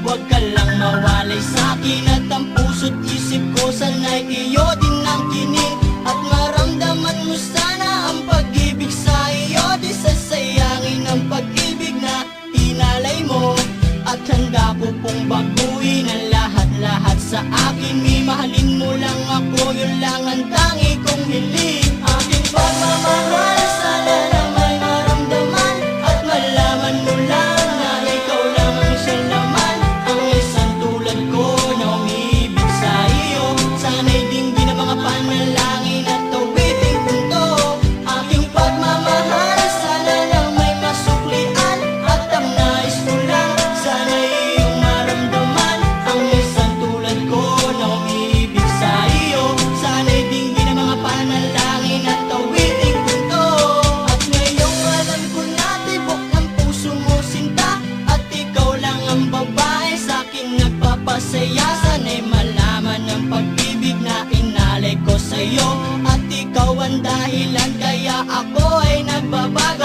Huwag ka lang mawalay sa'kin at ang puso't isip ko sana'y iyo din ang kinig. At maramdaman mo sana ang pag-ibig sa iyo. Di sasayangin ang pag-ibig na inalay mo. At handa ko pong baguhin ang lahat-lahat sa akin. Mahalin mo lang ako, yun lang ang tangi kong hiling. Aking pagmamahal, sana na may maramdaman at malaman mo lang na ikaw lang ang siyang laman. Ang isang tulad ko na umiibig sa iyo. Sana'y dinggin ang mga panalangin at awiting punto. Aking pagmamahal, sana lang may masuklian. At ang nais ko lang, sana'y iyong maramdaman. Ang isang tulad ko na umiibig sa iyo. Sana'y dinggin ang mga panalangin at awiting punto. At ngayong alam ko na tibok ng puso mo sinta. At ikaw lang ang babae sa'king nagpapasaya. Sana'y malaman ang pag-ibig na inalay ko sa'yo. At ikaw ang dahilan kaya ako ay nagbabago.